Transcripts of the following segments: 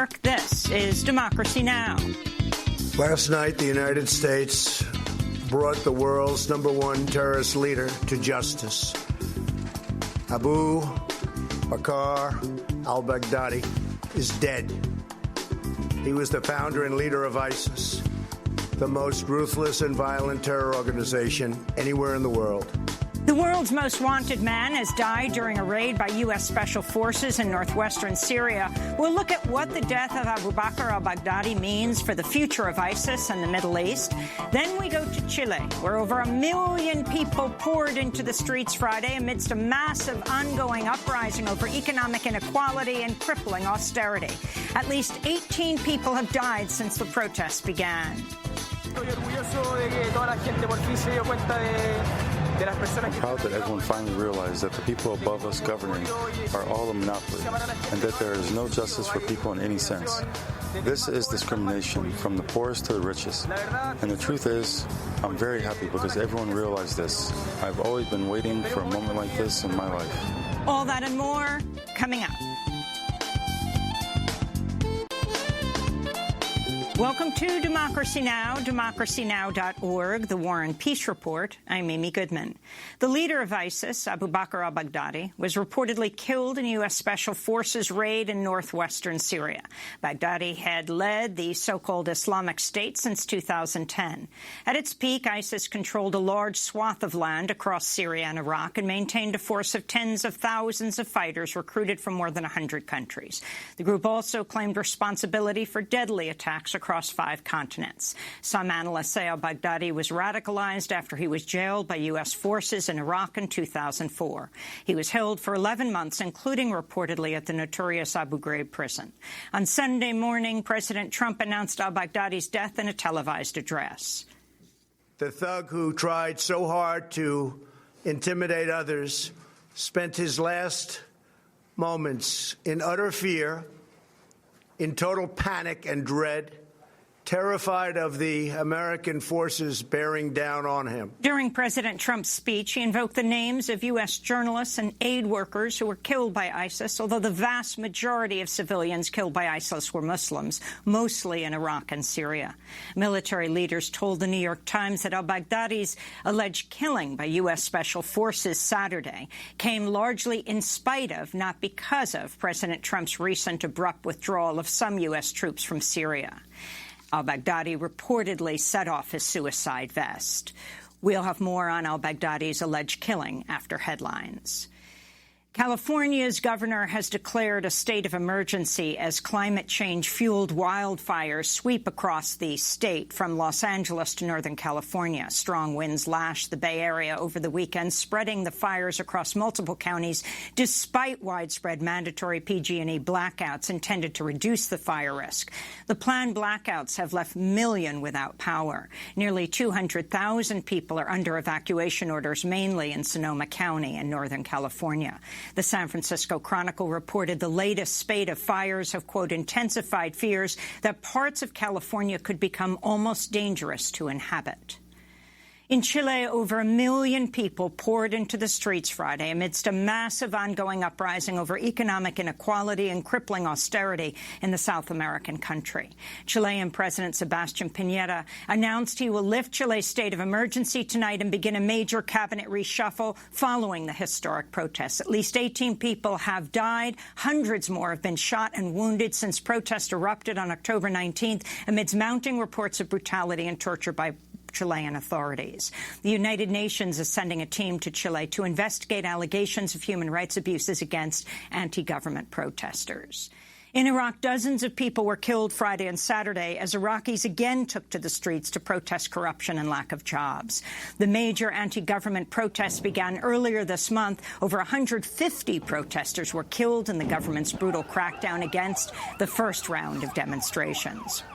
York, this is Democracy Now! Last night, the United States brought the world's #1 terrorist leader to justice. Abu Bakr al-Baghdadi is dead. He was the founder and leader of ISIS, the most ruthless and violent terror organization anywhere in the world. The world's most wanted man has died during a raid by U.S. Special Forces in northwestern Syria. We'll look at what the death of Abu Bakr al-Baghdadi means for the future of ISIS and the Middle East. Then we go to Chile, where over 1 million people poured into the streets Friday amidst a massive ongoing uprising over economic inequality and crippling austerity. At least 18 people have died since the protests began. I'm proud that everyone finally realized that the people above us governing are all a monopoly and that there is no justice for people in any sense. This is discrimination from the poorest to the richest. And the truth is, I'm very happy because everyone realized this. I've always been waiting for a moment like this in my life. All that and more coming up. Welcome to Democracy Now!, democracynow.org, the War and Peace Report. I'm Amy Goodman. The leader of ISIS, Abu Bakr al-Baghdadi, was reportedly killed in U.S. Special Forces raid in northwestern Syria. Baghdadi had led the so-called Islamic State since 2010. At its peak, ISIS controlled a large swath of land across Syria and Iraq and maintained a force of tens of thousands of fighters recruited from more than 100 countries. The group also claimed responsibility for deadly attacks across 5 continents. Some analysts say al-Baghdadi was radicalized after he was jailed by U.S. forces in Iraq in 2004. He was held for 11 months, including reportedly at the notorious Abu Ghraib prison. On Sunday morning, President Trump announced al-Baghdadi's death in a televised address. The thug who tried so hard to intimidate others spent his last moments in utter fear, in total panic and dread, terrified of the American forces bearing down on him. During President Trump's speech, he invoked the names of U.S. journalists and aid workers who were killed by ISIS, although the vast majority of civilians killed by ISIS were Muslims, mostly in Iraq and Syria. Military leaders told the New York Times that al-Baghdadi's alleged killing by U.S. Special Forces Saturday came largely in spite of, not because of, President Trump's recent abrupt withdrawal of some U.S. troops from Syria. Al-Baghdadi reportedly set off his suicide vest. We'll have more on al-Baghdadi's alleged killing after headlines. California's governor has declared a state of emergency as climate change-fueled wildfires sweep across the state from Los Angeles to Northern California. Strong winds lashed the Bay Area over the weekend, spreading the fires across multiple counties, despite widespread mandatory PG&E blackouts intended to reduce the fire risk. The planned blackouts have left millions without power. Nearly 200,000 people are under evacuation orders, mainly in Sonoma County in Northern California. The San Francisco Chronicle reported the latest spate of fires have, quote, intensified fears that parts of California could become almost dangerous to inhabit. In Chile, over 1 million people poured into the streets Friday amidst a massive ongoing uprising over economic inequality and crippling austerity in the South American country. Chilean President Sebastián Piñera announced he will lift Chile's state of emergency tonight and begin a major cabinet reshuffle following the historic protests. At least 18 people have died. Hundreds more have been shot and wounded since protests erupted on October 19th amidst mounting reports of brutality and torture by Chilean authorities. The United Nations is sending a team to Chile to investigate allegations of human rights abuses against anti-government protesters. In Iraq, dozens of people were killed Friday and Saturday as Iraqis again took to the streets to protest corruption and lack of jobs. The major anti-government protests began earlier this month. Over 150 protesters were killed in the government's brutal crackdown against the first round of demonstrations.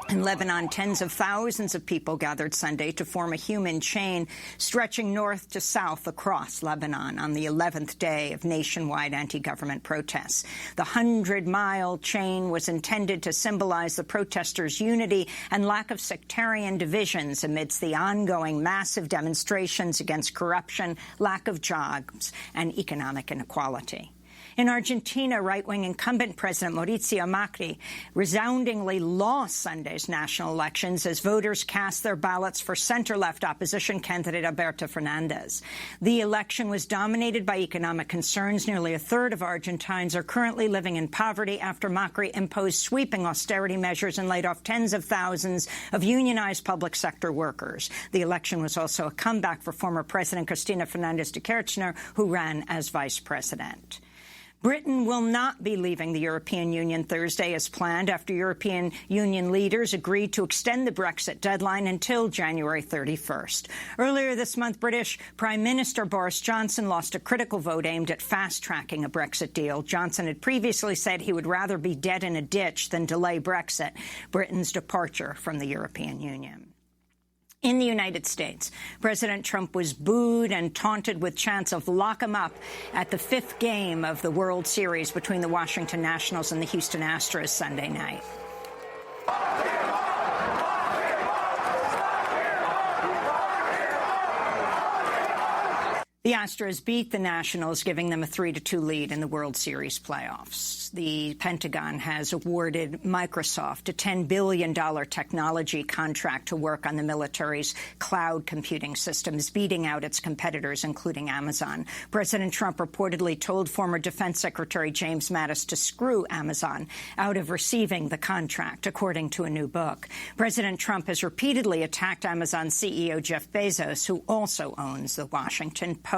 In Lebanon, tens of thousands of people gathered Sunday to form a human chain stretching north to south across Lebanon on the 11th day of nationwide anti-government protests. The 100-mile chain was intended to symbolize the protesters' unity and lack of sectarian divisions amidst the ongoing massive demonstrations against corruption, lack of jobs, and economic inequality. In Argentina, right-wing incumbent President Mauricio Macri resoundingly lost Sunday's national elections as voters cast their ballots for center-left opposition candidate Alberto Fernandez. The election was dominated by economic concerns. Nearly a third of Argentines are currently living in poverty after Macri imposed sweeping austerity measures and laid off tens of thousands of unionized public sector workers. The election was also a comeback for former President Cristina Fernández de Kirchner, who ran as vice president. Britain will not be leaving the European Union Thursday as planned after European Union leaders agreed to extend the Brexit deadline until January 31st. Earlier this month, British Prime Minister Boris Johnson lost a critical vote aimed at fast-tracking a Brexit deal. Johnson had previously said he would rather be dead in a ditch than delay Brexit, Britain's departure from the European Union. In the United States, President Trump was booed and taunted with chants of lock him up at the fifth game of the World Series between the Washington Nationals and the Houston Astros Sunday night. The Astros beat the Nationals, giving them a 3-2 lead in the World Series playoffs. The Pentagon has awarded Microsoft a $10 billion technology contract to work on the military's cloud computing systems, beating out its competitors, including Amazon. President Trump reportedly told former Defense Secretary James Mattis to screw Amazon out of receiving the contract, according to a new book. President Trump has repeatedly attacked Amazon CEO Jeff Bezos, who also owns the Washington Post.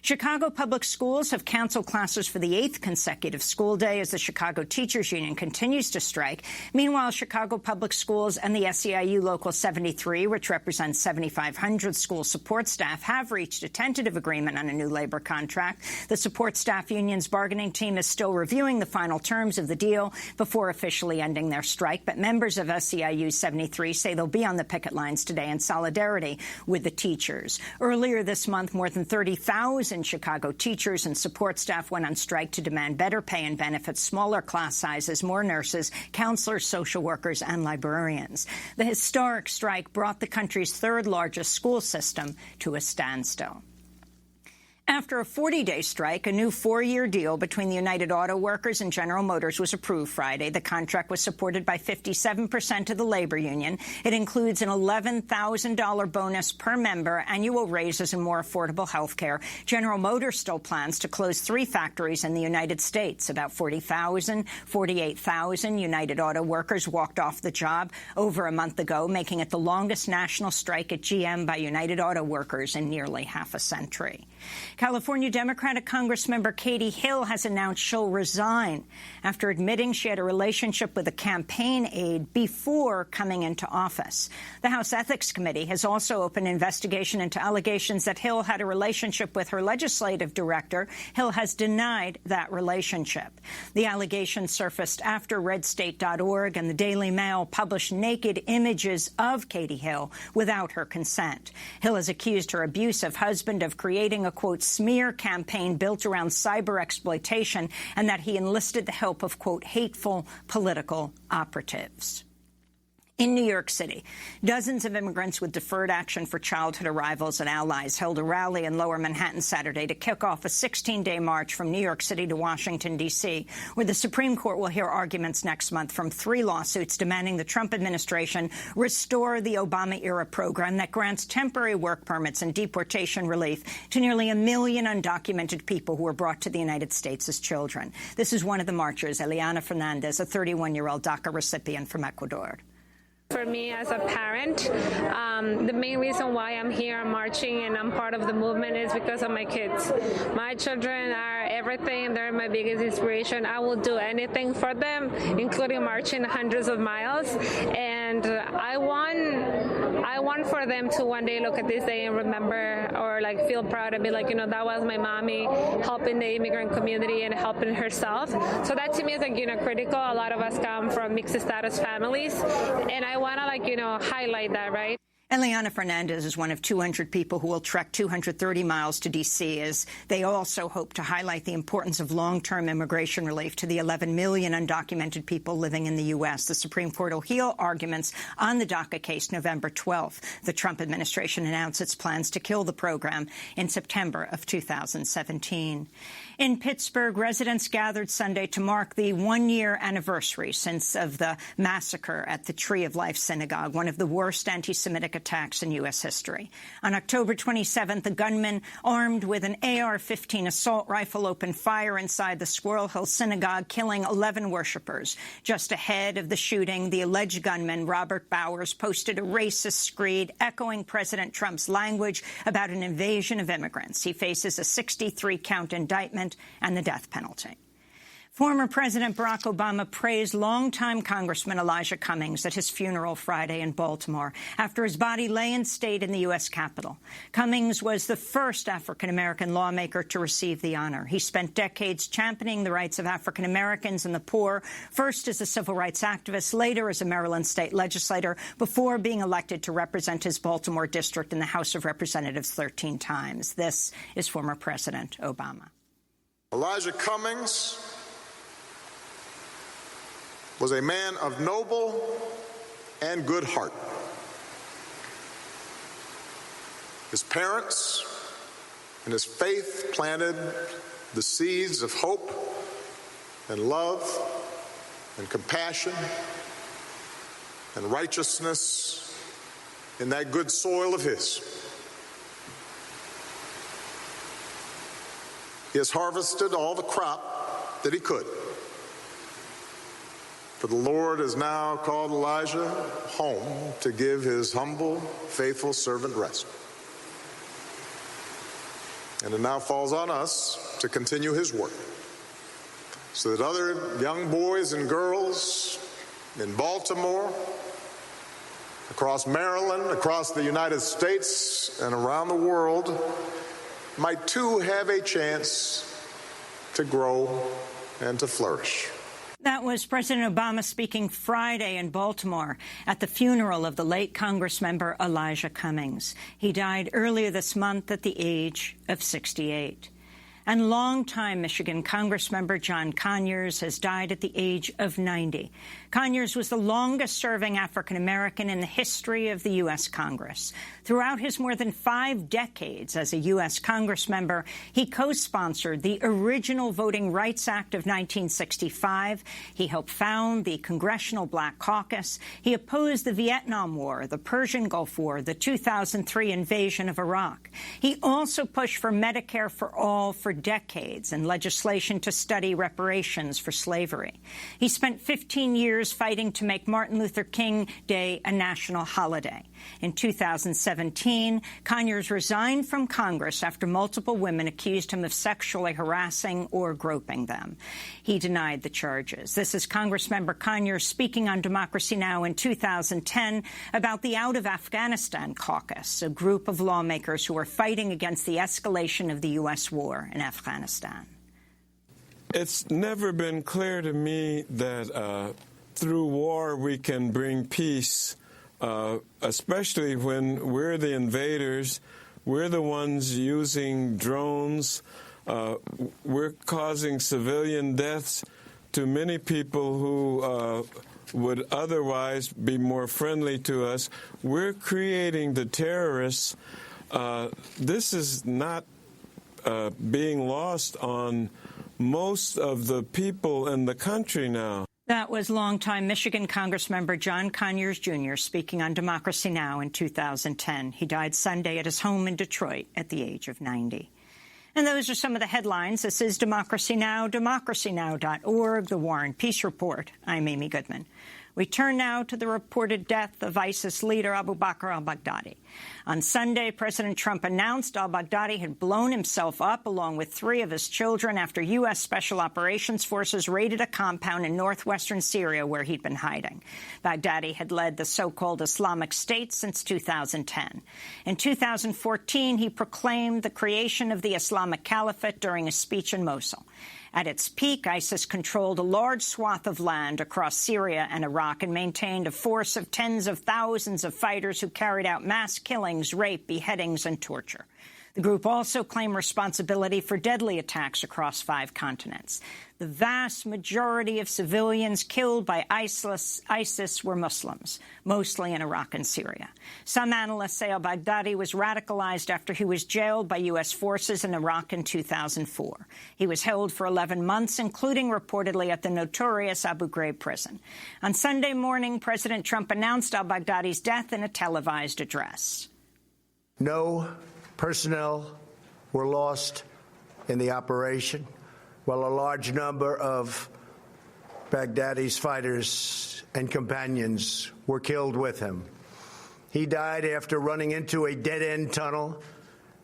Chicago Public Schools have canceled classes for the 8th consecutive school day as the Chicago Teachers Union continues to strike. Meanwhile, Chicago Public Schools and the SEIU Local 73, which represents 7,500 school support staff, have reached a tentative agreement on a new labor contract. The support staff union's bargaining team is still reviewing the final terms of the deal before officially ending their strike, but members of SEIU 73 say they'll be on the picket lines today in solidarity with the teachers. Earlier this month, more than 30,000 Chicago teachers and support staff went on strike to demand better pay and benefits, smaller class sizes, more nurses, counselors, social workers, and librarians. The historic strike brought the country's third-largest school system to a standstill. After a 40-day strike, a new 4-year deal between the United Auto Workers and General Motors was approved Friday. The contract was supported by 57% of the labor union. It includes an $11,000 bonus per member, annual raises, and more affordable health care. General Motors still plans to close 3 factories in the United States. About 48,000 United Auto Workers walked off the job over a month ago, making it the longest national strike at GM by United Auto Workers in nearly half a century. California Democratic Congressmember Katie Hill has announced she'll resign after admitting she had a relationship with a campaign aide before coming into office. The House Ethics Committee has also opened an investigation into allegations that Hill had a relationship with her legislative director. Hill has denied that relationship. The allegations surfaced after RedState.org and the Daily Mail published naked images of Katie Hill without her consent. Hill has accused her abusive husband of creating a, quote, smear campaign built around cyber exploitation and that he enlisted the help of, quote, hateful political operatives. In New York City, dozens of immigrants with deferred action for childhood arrivals and allies held a rally in Lower Manhattan Saturday to kick off a 16-day march from New York City to Washington, D.C., where the Supreme Court will hear arguments next month from 3 lawsuits demanding the Trump administration restore the Obama-era program that grants temporary work permits and deportation relief to nearly 1 million undocumented people who were brought to the United States as children. This is one of the marchers, Eliana Fernandez, a 31-year-old DACA recipient from Ecuador. For me as a parent, the main reason why I'm here, I'm marching, and I'm part of the movement is because of my kids. My children are everything. They're my biggest inspiration. I will do anything for them, including marching hundreds of miles. And I want for them to one day look at this day and remember or like feel proud and be like, you know, that was my mommy helping the immigrant community and helping herself. So that to me is like, you know, critical. A lot of us come from mixed status families, and I want to, like, you know, highlight that, right? Eliana Fernandez is one of 200 people who will trek 230 miles to D.C. as they also hope to highlight the importance of long-term immigration relief to the 11 million undocumented people living in the U.S. The Supreme Court will hear arguments on the DACA case November 12th. The Trump administration announced its plans to kill the program in September of 2017. In Pittsburgh, residents gathered Sunday to mark the one-year anniversary of the massacre at the Tree of Life Synagogue, one of the worst anti-Semitic attacks in U.S. history. On October 27th, a gunman armed with an AR-15 assault rifle opened fire inside the Squirrel Hill Synagogue, killing 11 worshippers. Just ahead of the shooting, the alleged gunman, Robert Bowers, posted a racist screed echoing President Trump's language about an invasion of immigrants. He faces a 63-count indictment and the death penalty. Former President Barack Obama praised longtime Congressman Elijah Cummings at his funeral Friday in Baltimore after his body lay in state in the U.S. Capitol. Cummings was the first African-American lawmaker to receive the honor. He spent decades championing the rights of African Americans and the poor, first as a civil rights activist, later as a Maryland state legislator, before being elected to represent his Baltimore district in the House of Representatives 13 times. This is former President Obama. Elijah Cummings was a man of noble and good heart. His parents and his faith planted the seeds of hope and love and compassion and righteousness in that good soil of his. He has harvested all the crop that he could. For the Lord has now called Elijah home to give his humble, faithful servant rest. And it now falls on us to continue his work so that other young boys and girls in Baltimore, across Maryland, across the United States, and around the world might too have a chance to grow and to flourish. That was President Obama speaking Friday in Baltimore at the funeral of the late Congressmember Elijah Cummings. He died earlier this month at the age of 68. And longtime Michigan Congressmember John Conyers has died at the age of 90. Conyers was the longest-serving African-American in the history of the U.S. Congress. Throughout his more than 5 decades as a U.S. Congressmember, he co-sponsored the original Voting Rights Act of 1965. He helped found the Congressional Black Caucus. He opposed the Vietnam War, the Persian Gulf War, the 2003 invasion of Iraq. He also pushed for Medicare for all for decades and legislation to study reparations for slavery. He spent 15 years fighting to make Martin Luther King Day a national holiday. In 2017, Conyers resigned from Congress after multiple women accused him of sexually harassing or groping them. He denied the charges. This is Congressmember Conyers speaking on Democracy Now! In 2010 about the Out of Afghanistan caucus, a group of lawmakers who are fighting against the escalation of the U.S. war in Afghanistan. It's never been clear to me that through war we can bring peace, especially when we're the invaders, we're the ones using drones, we're causing civilian deaths to many people who would otherwise be more friendly to us. We're creating the terrorists. This is not being lost on most of the people in the country now. That was longtime Michigan Congressmember John Conyers, Jr. speaking on Democracy Now! In 2010. He died Sunday at his home in Detroit at the age of 90. And those are some of the headlines. This is Democracy Now!, democracynow.org, The War and Peace Report. I'm Amy Goodman. We turn now to the reported death of ISIS leader Abu Bakr al-Baghdadi. On Sunday, President Trump announced al-Baghdadi had blown himself up along with 3 of his children after U.S. Special Operations Forces raided a compound in northwestern Syria where he'd been hiding. Baghdadi had led the so-called Islamic State since 2010. In 2014, he proclaimed the creation of the Islamic Caliphate during a speech in Mosul. At its peak, ISIS controlled a large swath of land across Syria and Iraq and maintained a force of tens of thousands of fighters who carried out mass killings, rape, beheadings, and torture. The group also claimed responsibility for deadly attacks across 5 continents. The vast majority of civilians killed by ISIS were Muslims, mostly in Iraq and Syria. Some analysts say al-Baghdadi was radicalized after he was jailed by U.S. forces in Iraq in 2004. He was held for 11 months, including reportedly at the notorious Abu Ghraib prison. On Sunday morning, President Trump announced al-Baghdadi's death in a televised address. No personnel were lost in the operation, while a large number of Baghdadi's fighters and companions were killed with him. He died after running into a dead-end tunnel,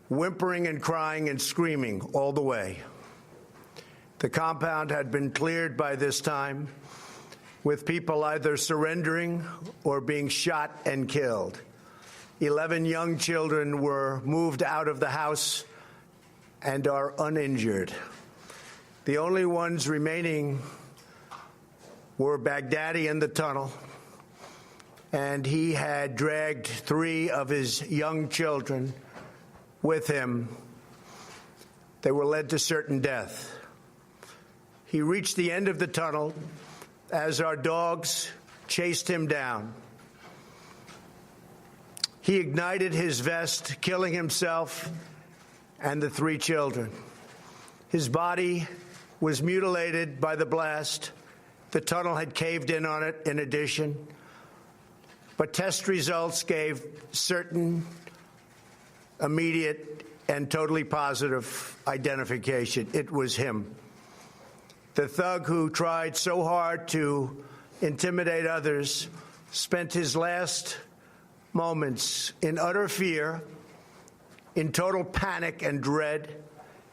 whimpering and crying and screaming all the way. The compound had been cleared by this time, with people either surrendering or being shot and killed. 11 young children were moved out of the house and are uninjured. The only ones remaining were Baghdadi in the tunnel, and he had dragged 3 of his young children with him. They were led to certain death. He reached the end of the tunnel as our dogs chased him down. He ignited his vest, killing himself and the 3 children. His body was mutilated by the blast. The tunnel had caved in on it in addition. But test results gave certain, immediate, and totally positive identification. It was him. The thug who tried so hard to intimidate others spent his last moments in utter fear, in total panic and dread,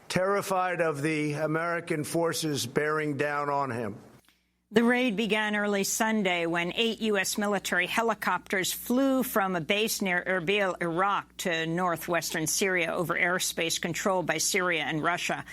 terrified of the American forces bearing down on him. The raid began early Sunday when 8 U.S. military helicopters flew from a base near Erbil, Iraq, to northwestern Syria over airspace controlled by Syria and Russia.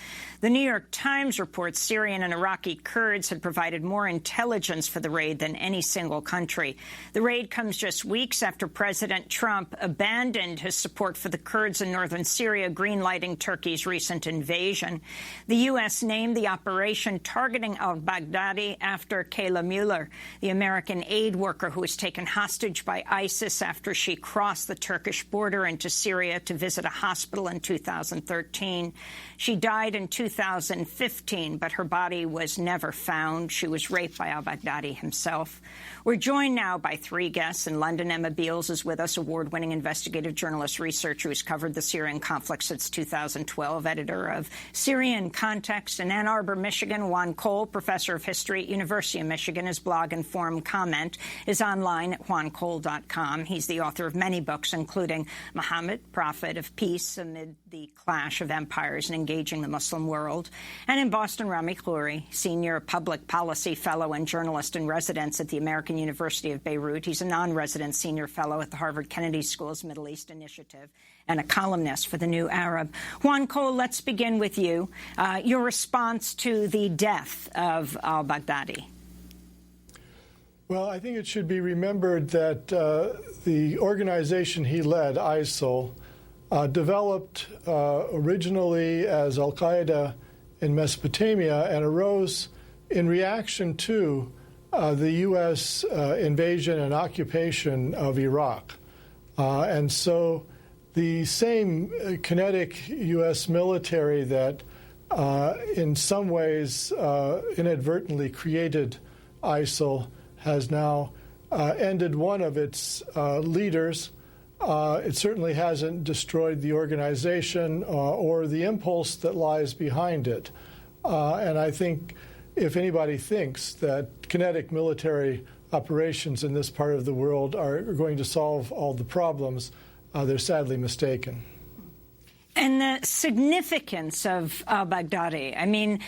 The New York Times reports Syrian and Iraqi Kurds had provided more intelligence for the raid than any single country. The raid comes just weeks after President Trump abandoned his support for the Kurds in northern Syria, greenlighting Turkey's recent invasion. The U.S. named the operation targeting al-Baghdadi after Kayla Mueller, the American aid worker who was taken hostage by ISIS after she crossed the Turkish border into Syria to visit a hospital in 2013. She died in 2015, but her body was never found. She was raped by al-Baghdadi himself. We're joined now by 3 guests. In London, Emma Beals is with us, award-winning investigative journalist, researcher who's covered the Syrian conflict since 2012, editor of Syrian Context. In Ann Arbor, Michigan, Juan Cole, professor of history at University of Michigan. His blog, Informed Comment, is online at juancole.com. He's the author of many books, including Muhammad, Prophet of Peace Amid the Clash of Empires and Engaging the Muslim World. And in Boston, Rami Khoury, senior public policy fellow and journalist in residence at the American University of Beirut. He's a non-resident senior fellow at the Harvard Kennedy School's Middle East Initiative and a columnist for The New Arab. Juan Cole, let's begin with you. Your response to the death of al-Baghdadi. Well, I think it should be remembered that the organization he led, ISIL, developed originally as al-Qaeda in Mesopotamia and arose in reaction to the U.S. invasion and occupation of Iraq. And so the same kinetic U.S. military that in some ways inadvertently created ISIL has now ended one of its leaders. It certainly hasn't destroyed the organization or the impulse that lies behind it. And I think if anybody thinks that kinetic military operations in this part of the world are going to solve all the problems, they're sadly mistaken. And the significance of al-Baghdadi. I mean,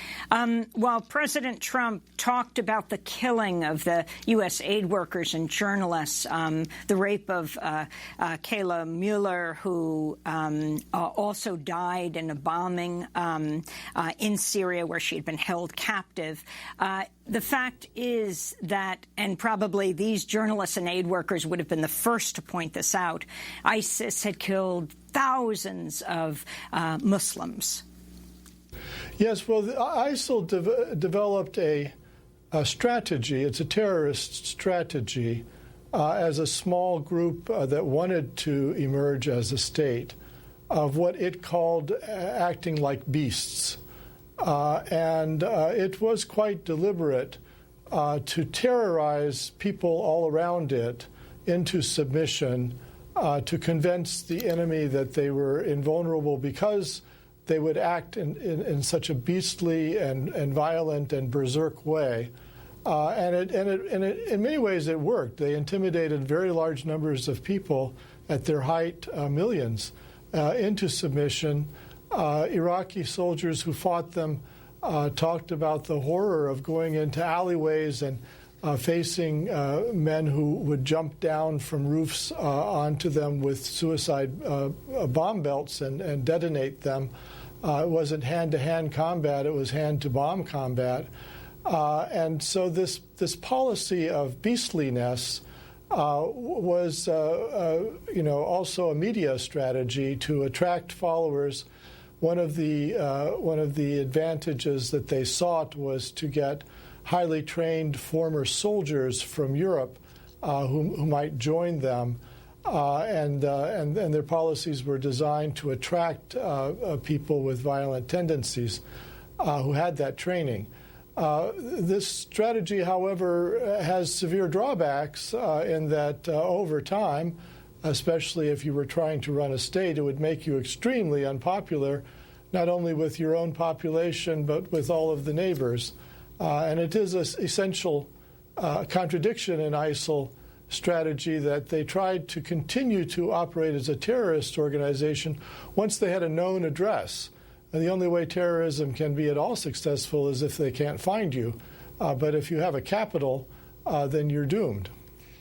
while President Trump talked about the killing of the U.S. aid workers and journalists, the rape of Kayla Mueller, who also died in a bombing in Syria where she had been held captive, the fact is that, and probably these journalists and aid workers would have been the first to point this out, ISIS had killed thousands of Muslims. Yes, well, ISIL developed a strategy. It's a terrorist strategy as a small group that wanted to emerge as a state of what it called acting like beasts. And it was quite deliberate to terrorize people all around it into submission, to convince the enemy that they were invulnerable because they would act in such a beastly and violent and berserk way. And in many ways it worked. They intimidated very large numbers of people at their height, millions, into submission. Iraqi soldiers who fought them talked about the horror of going into alleyways and facing men who would jump down from roofs onto them with suicide bomb belts and detonate them. It wasn't hand-to-hand combat, it was hand-to-bomb combat. And so this policy of beastliness was also a media strategy to attract followers. One of the advantages that they sought was to get highly trained former soldiers from Europe who might join them, and their policies were designed to attract people with violent tendencies who had that training. This strategy, however, has severe drawbacks in that over time, especially if you were trying to run a state, it would make you extremely unpopular, not only with your own population, but with all of the neighbors. And it is an essential contradiction in ISIL strategy that they tried to continue to operate as a terrorist organization once they had a known address. And the only way terrorism can be at all successful is if they can't find you. But if you have a capital, then you're doomed.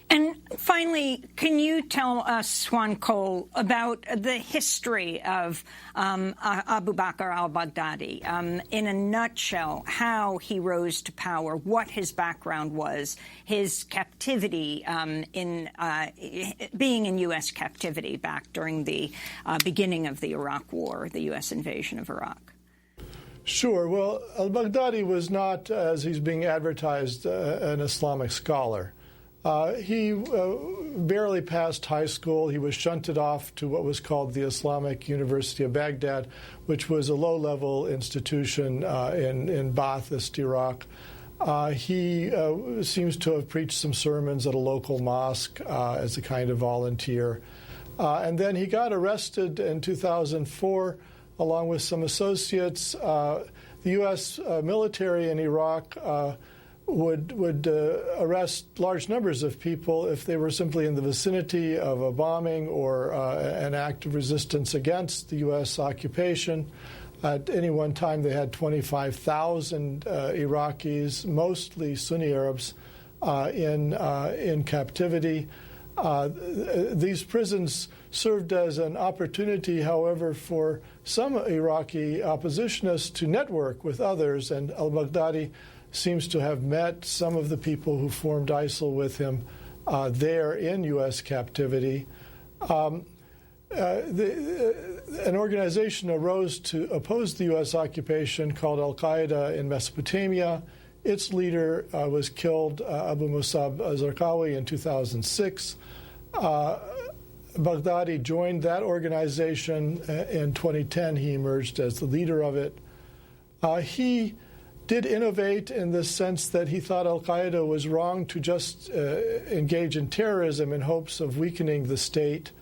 And finally, can you tell us, Juan Cole, about the history of Abu Bakr al-Baghdadi? In a nutshell, how he rose to power, what his background was, his captivity in being in U.S. captivity back during the beginning of the Iraq War, the U.S. invasion of Iraq. Sure. Well, al-Baghdadi was not, as he's being advertised, an Islamic scholar. He barely passed high school. He was shunted off to what was called the Islamic University of Baghdad, which was a low-level institution in Ba'athist Iraq. He seems to have preached some sermons at a local mosque as a kind of volunteer. And then he got arrested in 2004 along with some associates. The U.S. military in Iraq would arrest large numbers of people if they were simply in the vicinity of a bombing or an act of resistance against the U.S. occupation. At any one time, they had 25,000 Iraqis, mostly Sunni Arabs, in captivity. These prisons served as an opportunity, however, for some Iraqi oppositionists to network with others, and al-Baghdadi seems to have met some of the people who formed ISIL with him there in U.S. captivity. An organization arose to oppose the U.S. occupation called Al-Qaeda in Mesopotamia. Its leader was killed, Abu Musab Zarqawi, in 2006. Baghdadi joined that organization. In 2010, he emerged as the leader of it. He did innovate in the sense that he thought al-Qaeda was wrong to just engage in terrorism in hopes of weakening the state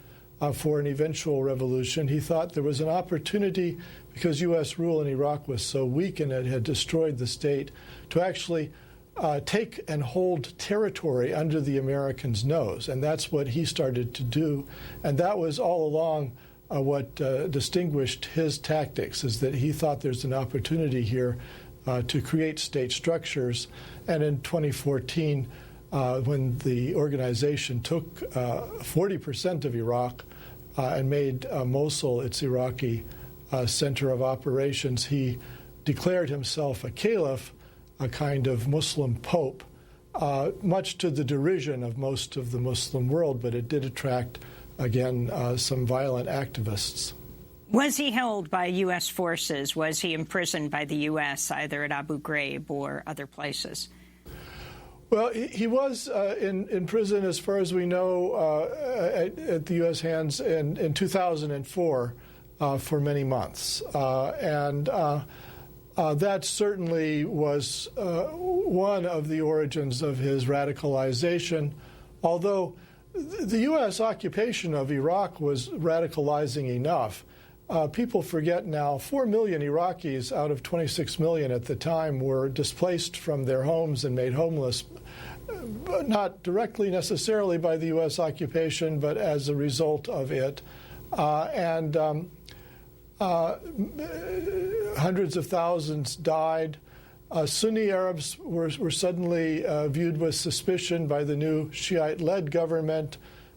for an eventual revolution. He thought there was an opportunity, because U.S. rule in Iraq was so weak and it had destroyed the state, to actually take and hold territory under the Americans' nose. And that's what he started to do. And that was all along what distinguished his tactics, is that he thought there's an opportunity here to create state structures. And in 2014, when the organization took 40% of Iraq and made Mosul its Iraqi center of operations, he declared himself a caliph, a kind of Muslim pope, much to the derision of most of the Muslim world, but it did attract again, some violent activists. Was he held by U.S. forces? Was he imprisoned by the U.S., either at Abu Ghraib or other places? Well, he was in prison, as far as we know, at the U.S. hands in 2004 for many months. And that certainly was one of the origins of his radicalization, although the U.S. occupation of Iraq was radicalizing enough. People forget now 4 million Iraqis out of 26 million at the time were displaced from their homes and made homeless, not directly necessarily by the U.S. occupation, but as a result of it. Hundreds of thousands died. Sunni Arabs were suddenly viewed with suspicion by the new Shiite-led government.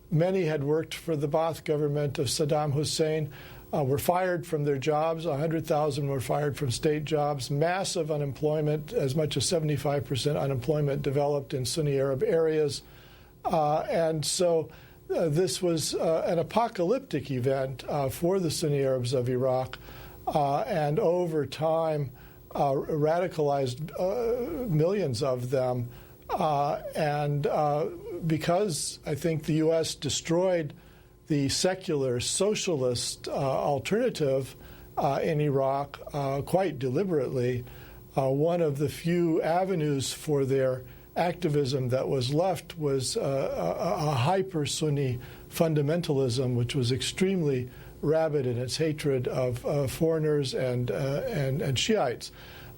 Many had worked for the Ba'ath government of Saddam Hussein, were fired from their jobs. 100,000 were fired from state jobs. Massive unemployment, as much as 75% unemployment developed in Sunni Arab areas. And so this was an apocalyptic event for the Sunni Arabs of Iraq, and over time radicalized millions of them. And because I think the U.S. destroyed the secular socialist alternative in Iraq quite deliberately, one of the few avenues for their activism that was left was a hyper-Sunni fundamentalism, which was extremely rabid in its hatred of foreigners and Shiites.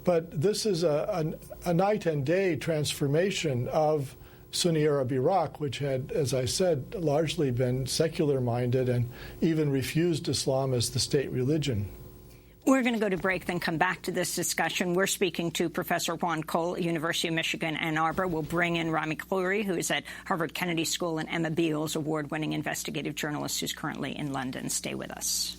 But this is a night and day transformation of Sunni Arab Iraq, which had, as I said, largely been secular-minded and even refused Islam as the state religion. We're going to go to break, then come back to this discussion. We're speaking to Professor Juan Cole at University of Michigan, Ann Arbor. We'll bring in Rami Khoury, who is at Harvard Kennedy School, and Emma Beals, award-winning investigative journalist who's currently in London. Stay with us.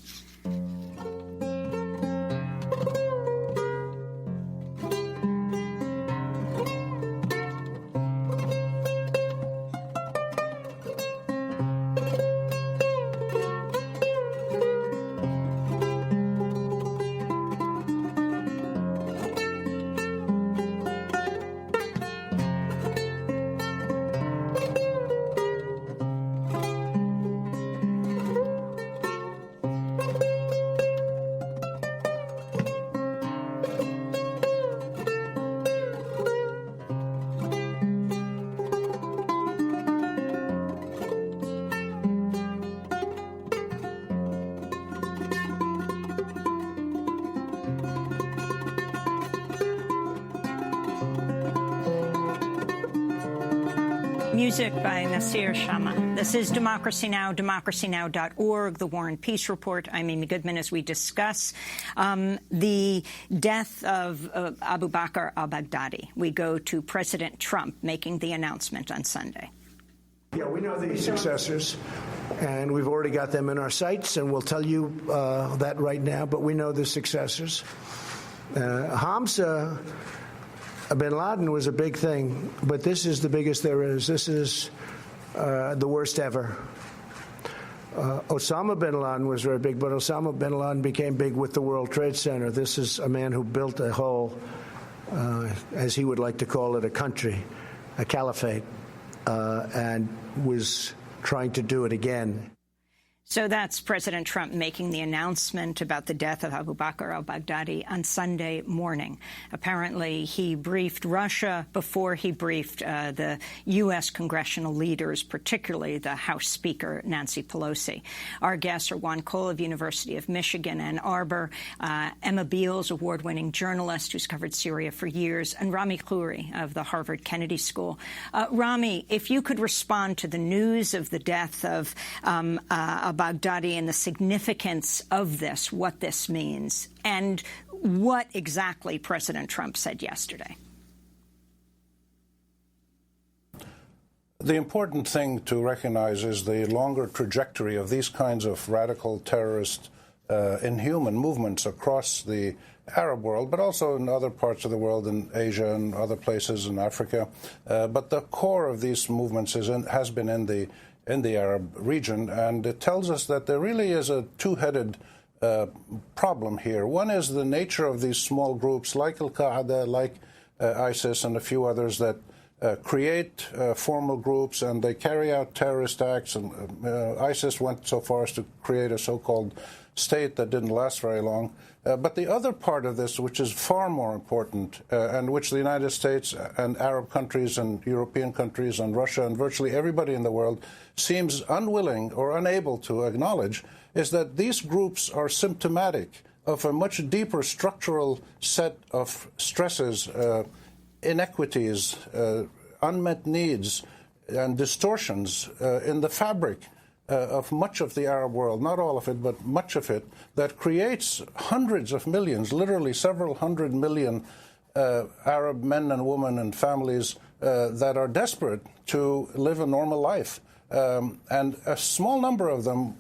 Music by Nasir Shama. This is Democracy Now!, democracynow.org, The War and Peace Report. I'm Amy Goodman as we discuss the death of Abu Bakr al-Baghdadi. We go to President Trump making the announcement on Sunday. Yeah, we know the successors, and we've already got them in our sights, and we'll tell you that right now, but we know the successors. Hamza bin Laden was a big thing, but this is the biggest there is. This is the worst ever. Osama bin Laden was very big, but Osama bin Laden became big with the World Trade Center. This is a man who built a whole, as he would like to call it, a country, a caliphate, and was trying to do it again. So that's President Trump making the announcement about the death of Abu Bakr al-Baghdadi on Sunday morning. Apparently, he briefed Russia before he briefed the U.S. congressional leaders, particularly the House Speaker, Nancy Pelosi. Our guests are Juan Cole of University of Michigan, Ann Arbor, Emma Beals, award-winning journalist who's covered Syria for years, and Rami Khoury of the Harvard Kennedy School. Rami, if you could respond to the news of the death of Baghdadi and the significance of this, what this means, and what exactly President Trump said yesterday. The important thing to recognize is the longer trajectory of these kinds of radical terrorist inhuman movements across the Arab world, but also in other parts of the world, in Asia and other places in Africa. But the core of these movements has been in the in the Arab region, and it tells us that there really is a two-headed problem here. One is the nature of these small groups like Al-Qaeda, like ISIS and a few others that create formal groups and they carry out terrorist acts. And ISIS went so far as to create a so-called state that didn't last very long. But the other part of this, which is far more important, and which the United States and Arab countries and European countries and Russia and virtually everybody in the world seems unwilling or unable to acknowledge, is that these groups are symptomatic of a much deeper structural set of stresses, inequities, unmet needs, and distortions in the fabric of much of the Arab world, not all of it, but much of it, that creates hundreds of millions, literally several 100 million Arab men and women and families that are desperate to live a normal life. And a small number of them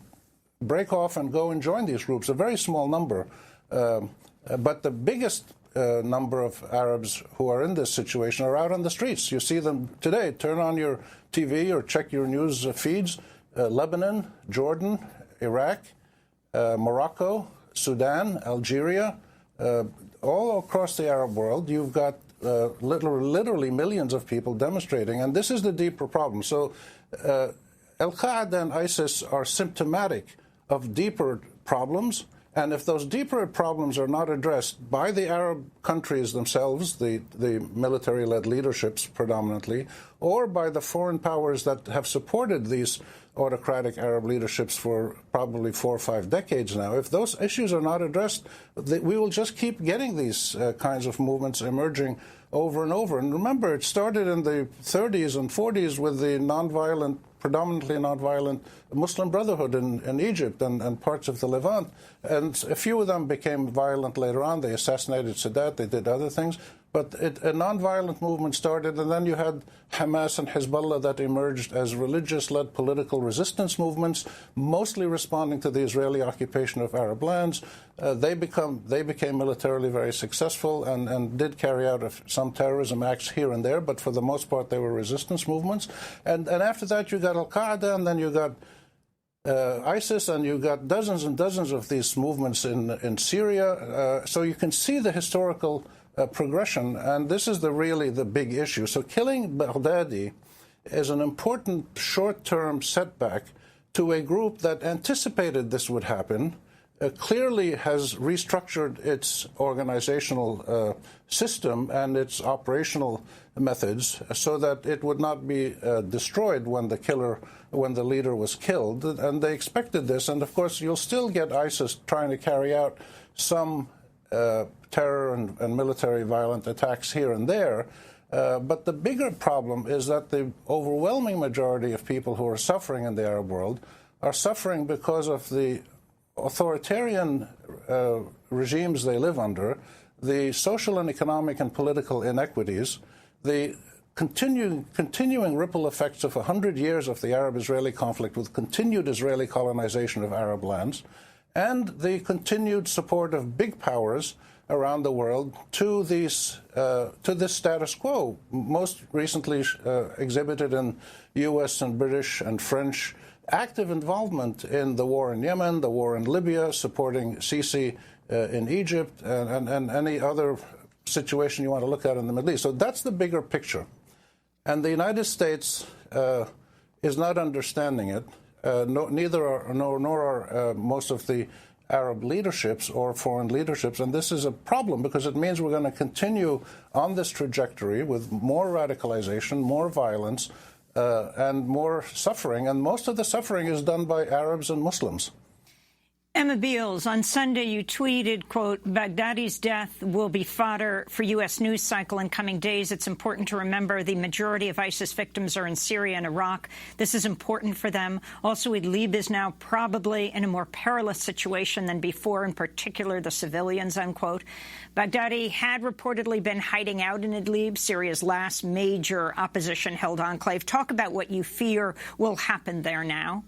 break off and go and join these groups, a very small number. But the biggest number of Arabs who are in this situation are out on the streets. You see them today. Turn on your TV or check your news feeds. Lebanon, Jordan, Iraq, Morocco, Sudan, Algeria, all across the Arab world, you've got literally millions of people demonstrating, and this is the deeper problem. So Al-Qaeda and ISIS are symptomatic of deeper problems, and if those deeper problems are not addressed by the Arab countries themselves, the military-led leaderships predominantly, or by the foreign powers that have supported these autocratic Arab leaderships for probably 4 or 5 decades now, if those issues are not addressed, we will just keep getting these kinds of movements emerging over and over. And remember, it started in the 30s and 40s with the predominantly nonviolent Muslim Brotherhood in Egypt and parts of the Levant. And a few of them became violent later on. They assassinated Sadat, they did other things. But a nonviolent movement started, and then you had Hamas and Hezbollah that emerged as religious-led political resistance movements, mostly responding to the Israeli occupation of Arab lands. They became militarily very successful and did carry out some terrorism acts here and there, but for the most part they were resistance movements. And after that you got Al-Qaeda, and then you got ISIS, and you got dozens and dozens of these movements in Syria. So you can see the historical progression, and this is really the big issue. So killing Baghdadi is an important short-term setback to a group that anticipated this would happen, clearly has restructured its organizational system and its operational methods so that it would not be destroyed when the leader was killed. And they expected this, and of course you'll still get ISIS trying to carry out some terror and military violent attacks here and there. But the bigger problem is that the overwhelming majority of people who are suffering in the Arab world are suffering because of the authoritarian regimes they live under, the social and economic and political inequities, the continuing ripple effects of 100 years of the Arab-Israeli conflict with continued Israeli colonization of Arab lands, and the continued support of big powers around the world to this status quo, most recently exhibited in U.S. and British and French active involvement in the war in Yemen, the war in Libya, supporting Sisi in Egypt, and any other situation you want to look at in the Middle East. So that's the bigger picture. And the United States is not understanding it, nor are most of the Arab leaderships or foreign leaderships, and this is a problem because it means we're going to continue on this trajectory with more radicalization, more violence, and more suffering, and most of the suffering is done by Arabs and Muslims. Emma Beals, on Sunday you tweeted, quote, Baghdadi's death will be fodder for U.S. news cycle in coming days. It's important to remember the majority of ISIS victims are in Syria and Iraq. This is important for them. Also, Idlib is now probably in a more perilous situation than before, in particular the civilians, unquote. Baghdadi had reportedly been hiding out in Idlib, Syria's last major opposition-held enclave. Talk about what you fear will happen there now.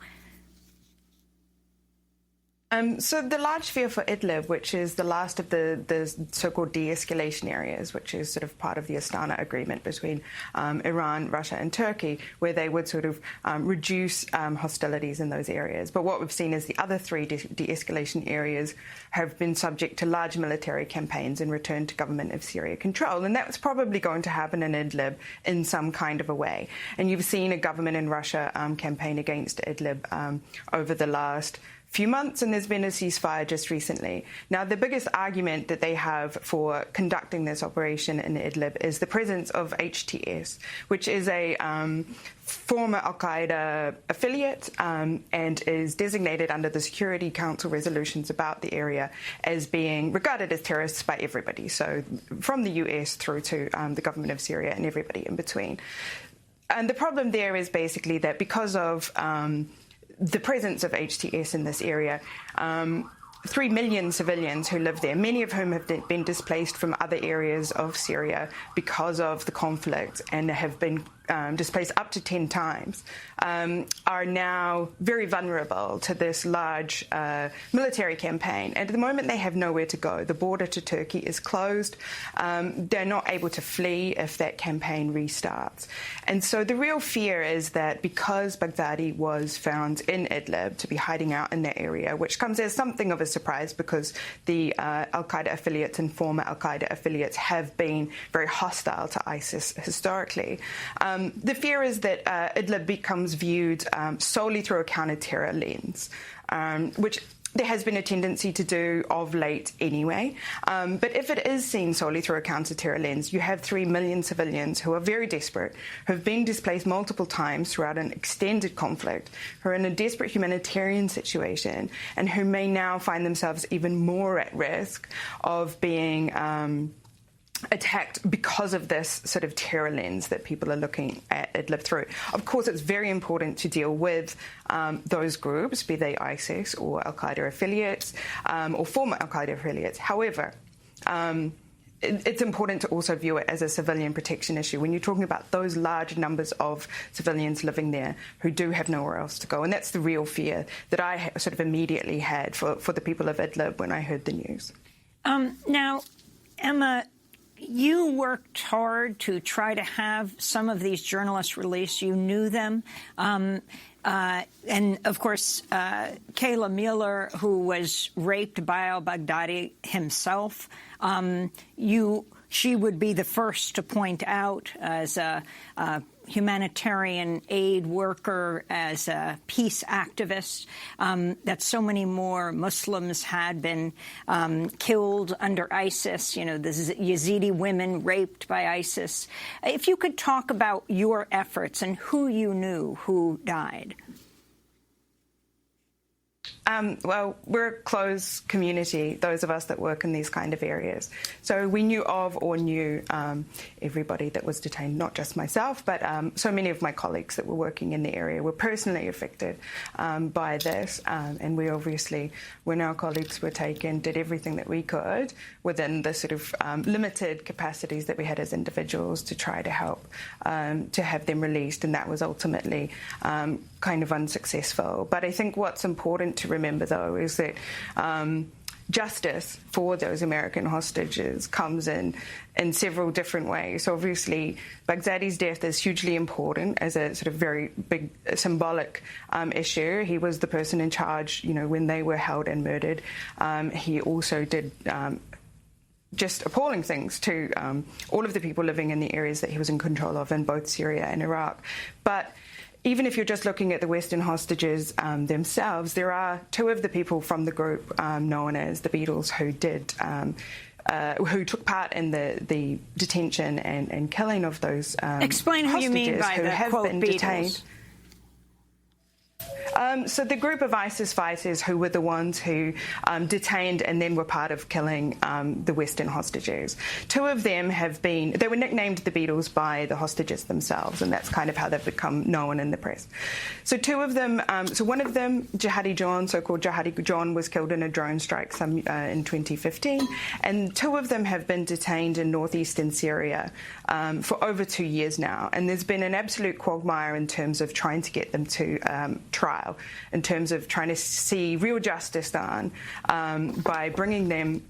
So the large fear for Idlib, which is the last of the so-called de-escalation areas, which is sort of part of the Astana agreement between Iran, Russia and Turkey, where they would sort of reduce hostilities in those areas. But what we've seen is the other three de-escalation areas have been subject to large military campaigns in return to government of Syria control. And that's probably going to happen in Idlib in some kind of a way. And you've seen a government in Russia campaign against Idlib over the last few months, and there's been a ceasefire just recently. Now, the biggest argument that they have for conducting this operation in Idlib is the presence of HTS, which is a former al-Qaeda affiliate and is designated under the Security Council resolutions about the area as being regarded as terrorists by everybody, so from the US through to the government of Syria and everybody in between. And the problem there is basically that because of the presence of HTS in this area, 3 million civilians who live there, many of whom have been displaced from other areas of Syria because of the conflict and have been displaced up to 10 times, are now very vulnerable to this large military campaign. And at the moment, they have nowhere to go. The border to Turkey is closed. They're not able to flee if that campaign restarts. And so the real fear is that because Baghdadi was found in Idlib to be hiding out in that area, which comes as something of a surprise because the al-Qaeda affiliates and former al-Qaeda affiliates have been very hostile to ISIS historically. The fear is that Idlib becomes viewed solely through a counter-terror lens, which there has been a tendency to do of late anyway. But if it is seen solely through a counter-terror lens, you have 3 million civilians who are very desperate, who have been displaced multiple times throughout an extended conflict, who are in a desperate humanitarian situation, and who may now find themselves even more at risk of being attacked because of this sort of terror lens that people are looking at Idlib through. Of course, it's very important to deal with those groups, be they ISIS or al-Qaeda affiliates or former al-Qaeda affiliates. However, it's important to also view it as a civilian protection issue when you're talking about those large numbers of civilians living there who do have nowhere else to go. And that's the real fear that I sort of immediately had for the people of Idlib when I heard the news. Now, Emma, you worked hard to try to have some of these journalists released. You knew them. And, of course, Kayla Mueller, who was raped by al-Baghdadi himself, she would be the first to point out as a humanitarian aid worker, as a peace activist, that so many more Muslims had been killed under ISIS, you know, the Yazidi women raped by ISIS. If you could talk about your efforts and who you knew who died. Well, we're a close community, those of us that work in these kind of areas. So we knew of or knew everybody that was detained, not just myself, but so many of my colleagues that were working in the area were personally affected by this. And we obviously, when our colleagues were taken, did everything that we could within the sort of limited capacities that we had as individuals to try to help to have them released. And that was ultimately kind of unsuccessful. But I think what's important to remember, though, is that justice for those American hostages comes in several different ways. So obviously, Baghdadi's death is hugely important as a sort of very big symbolic issue. He was the person in charge, you know, when they were held and murdered. He also did just appalling things to all of the people living in the areas that he was in control of in both Syria and Iraq. But even if you're just looking at the Western hostages themselves, there are 2 of the people from the group known as the Beatles who took part in the detention and killing of those Explain hostages what you mean by who the have quote been Beatles. detained. So the group of ISIS fighters who were the ones who detained and then were part of killing the Western hostages. 2 of them they were nicknamed the Beatles by the hostages themselves, and that's kind of how they've become known in the press. So 2 of them, so one of them, Jihadi John, so-called Jihadi John, was killed in a drone strike in 2015, and 2 of them have been detained in northeastern Syria for over 2 years now, and there's been an absolute quagmire in terms of trying to get them to trial. in terms of trying to see real justice done by bringing them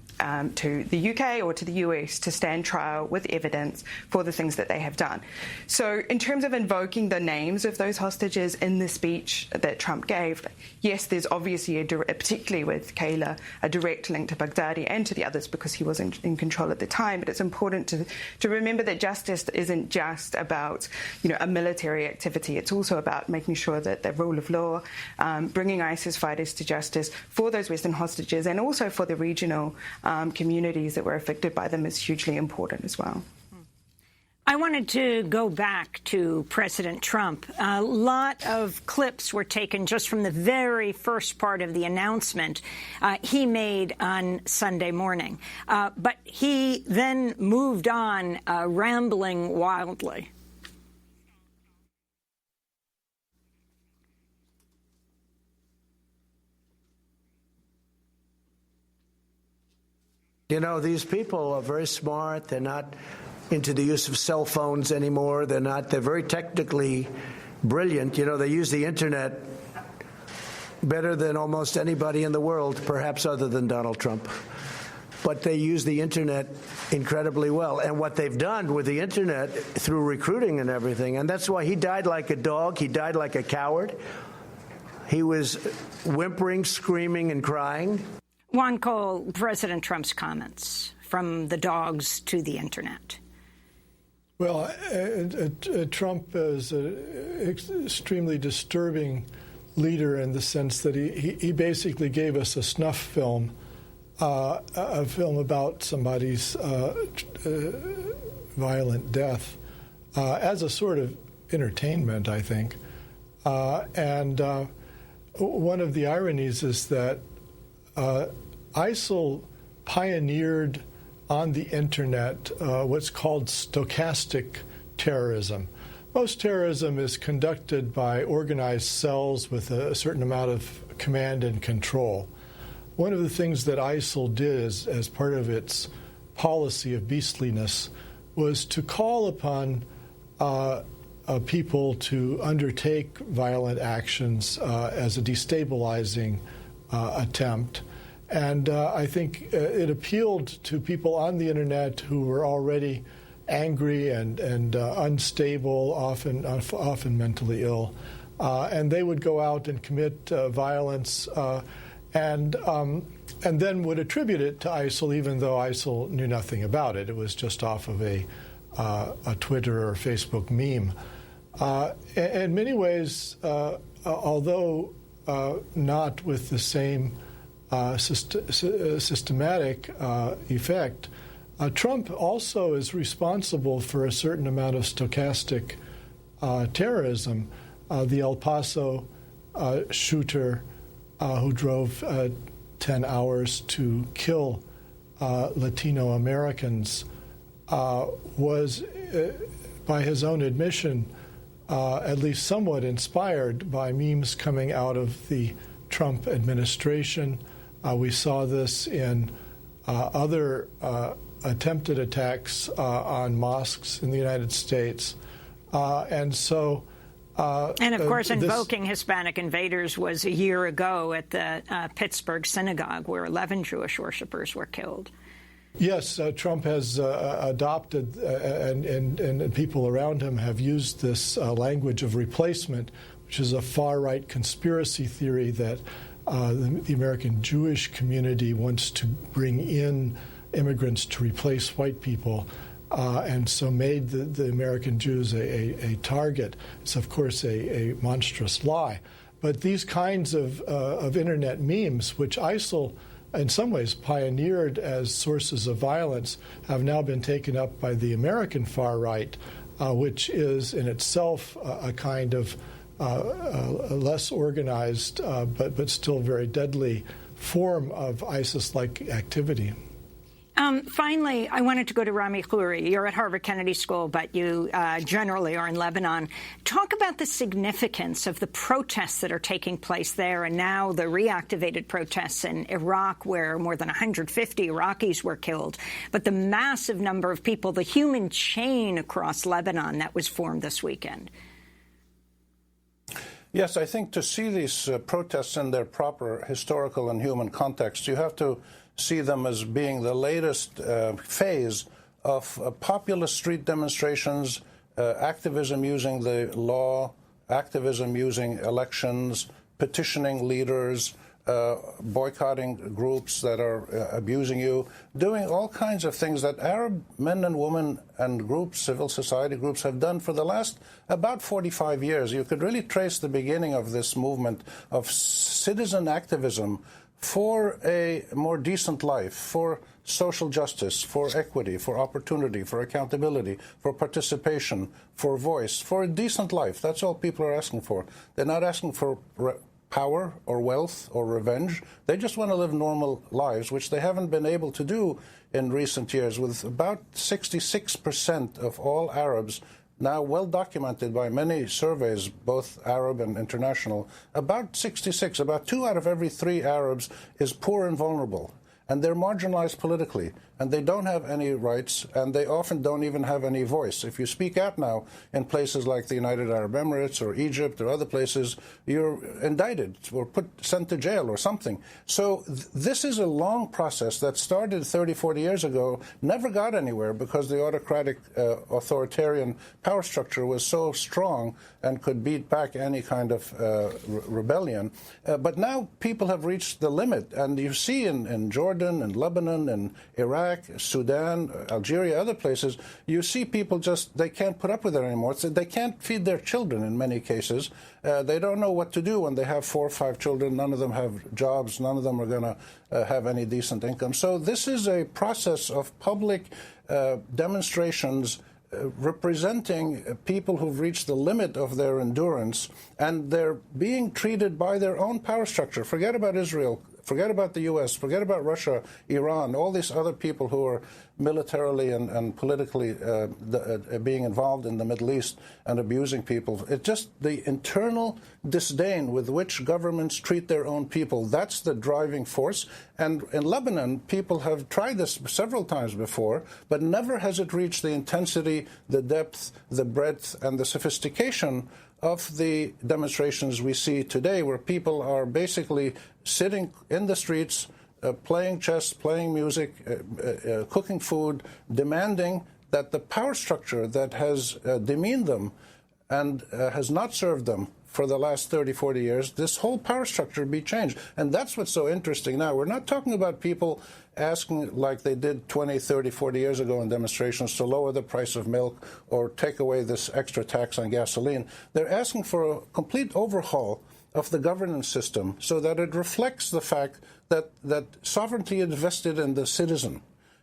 to the UK or to the US to stand trial with evidence for the things that they have done. So in terms of invoking the names of those hostages in the speech that Trump gave, yes, there's obviously, particularly with Kayla, a direct link to Baghdadi and to the others because he was in control at the time. But it's important to remember that justice isn't just about, a military activity. It's also about making sure that the rule of law, bringing ISIS fighters to justice for those Western hostages and also for the regional communities that were affected by them is hugely important as well. I wanted to go back to President Trump. A lot of clips were taken just from the very first part of the announcement he made on Sunday morning. But he then moved on, rambling wildly. These people are very smart. They're not into the use of cell phones anymore. They're very technically brilliant. They use the Internet better than almost anybody in the world, perhaps other than Donald Trump. But they use the Internet incredibly well. And what they've done with the Internet through recruiting and everything, and that's why he died like a dog. He died like a coward. He was whimpering, screaming, and crying. Juan Cole, President Trump's comments from the dogs to the Internet. Well, Trump is an extremely disturbing leader in the sense that he basically gave us a snuff film, a film about somebody's violent death as a sort of entertainment, I think. And one of the ironies is that ISIL pioneered on the Internet what's called stochastic terrorism. Most terrorism is conducted by organized cells with a certain amount of command and control. One of the things that ISIL did as part of its policy of beastliness was to call upon people to undertake violent actions as a destabilizing attempt. And I think it appealed to people on the Internet who were already angry and unstable, often mentally ill. And they would go out and commit violence and then would attribute it to ISIL, even though ISIL knew nothing about it. It was just off of a Twitter or Facebook meme. In many ways, although not with the same systematic effect, Trump also is responsible for a certain amount of stochastic terrorism. The El Paso shooter who drove 10 hours to kill Latino Americans was, by his own admission, at least somewhat inspired by memes coming out of the Trump administration. We saw this in other attempted attacks on mosques in the United States. And so... and, of course, invoking Hispanic invaders was a year ago at the Pittsburgh synagogue where 11 Jewish worshipers were killed. Yes, Trump has adopted, and people around him have used this language of replacement, which is a far-right conspiracy theory that the American Jewish community wants to bring in immigrants to replace white people, and so made the American Jews a target. It's, of course, a monstrous lie. But these kinds of Internet memes, which ISIL in some ways pioneered as sources of violence, have now been taken up by the American far right, which is in itself a kind of less organized but still very deadly form of ISIS-like activity. Finally, I wanted to go to Rami Khouri. You're at Harvard Kennedy School, but you generally are in Lebanon. Talk about the significance of the protests that are taking place there and now the reactivated protests in Iraq, where more than 150 Iraqis were killed, but the massive number of people, the human chain across Lebanon that was formed this weekend. Yes, I think to see these protests in their proper historical and human context, you have to see them as being the latest phase of populist street demonstrations, activism using the law, activism using elections, petitioning leaders, boycotting groups that are abusing you, doing all kinds of things that Arab men and women and groups, civil society groups, have done for the last about 45 years. You could really trace the beginning of this movement of citizen activism for a more decent life, for social justice, for equity, for opportunity, for accountability, for participation, for voice, for a decent life. That's all people are asking for. They're not asking for power or wealth or revenge. They just want to live normal lives, which they haven't been able to do in recent years, with about 66% of all Arabs now well documented by many surveys, both Arab and international. About 66, about 2 out of every 3 Arabs is poor and vulnerable. And they're marginalized politically, and they don't have any rights, and they often don't even have any voice. If you speak out now in places like the United Arab Emirates or Egypt or other places, you're indicted or sent to jail or something. So this is a long process that started 30, 40 years ago, never got anywhere because the autocratic, authoritarian power structure was so strong and could beat back any kind of rebellion. But now people have reached the limit, and you see in Jordan and Lebanon and Iraq, Sudan, Algeria, other places, you see people they can't put up with it anymore. They can't feed their children in many cases. They don't know what to do when they have 4 or 5 children. None of them have jobs. None of them are going to have any decent income. So this is a process of public demonstrations representing people who've reached the limit of their endurance, and they're being treated by their own power structure. Forget about Israel. Forget about the U.S., forget about Russia, Iran, all these other people who are militarily and politically being involved in the Middle East and abusing people. It's just the internal disdain with which governments treat their own people. That's the driving force. And in Lebanon, people have tried this several times before, but never has it reached the intensity, the depth, the breadth, and the sophistication of the demonstrations we see today, where people are basically sitting in the streets, playing chess, playing music, cooking food, demanding that the power structure that has demeaned them and has not served them for the last 30, 40 years, this whole power structure be changed. And that's what's so interesting now. We're not talking about people asking, like they did 20, 30, 40 years ago in demonstrations, to lower the price of milk or take away this extra tax on gasoline. They're asking for a complete overhaul of the governance system so that it reflects the fact that sovereignty is vested in the citizen.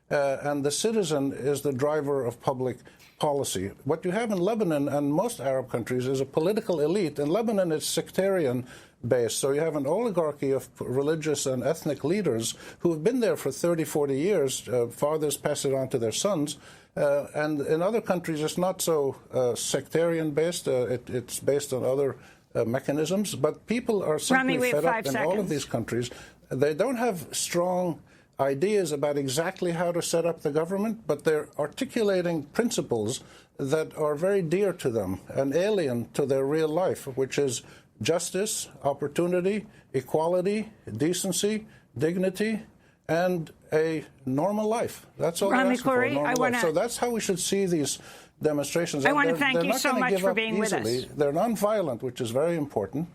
And the citizen is the driver of public policy. What you have in Lebanon and most Arab countries is a political elite. In Lebanon, it's sectarian-based. So you have an oligarchy of religious and ethnic leaders who have been there for 30, 40 years. Fathers pass it on to their sons. And in other countries, it's not so sectarian-based. It's based on other mechanisms. But people are simply fed up in all of these countries. They don't have strong ideas about exactly how to set up the government, but they're articulating principles that are very dear to them and alien to their real life, which is justice, opportunity, equality, decency, dignity, and a normal life. That's all they're asking for, a normal life. So that's how we should see these demonstrations. I want to thank you so much for being with us. They're nonviolent, which is very important.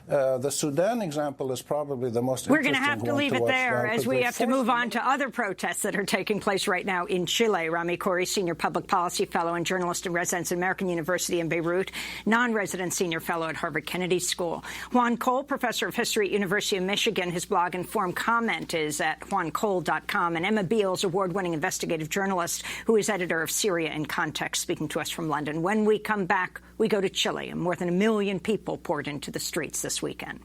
The Sudan example is probably the most interesting one to watch. We're going to have to leave it there as we have to move on to other protests that are taking place right now in Chile. Rami Khoury, Senior Public Policy Fellow and Journalist in Residence at American University in Beirut, non-resident Senior Fellow at Harvard Kennedy School. Juan Cole, Professor of History at University of Michigan. His blog Informed Comment is at juancole.com. And Emma Beals, award-winning investigative journalist who is editor of Syria in Context, speaking to us from London. When we come back, we go to Chile, and more than 1 million people poured into the streets this weekend.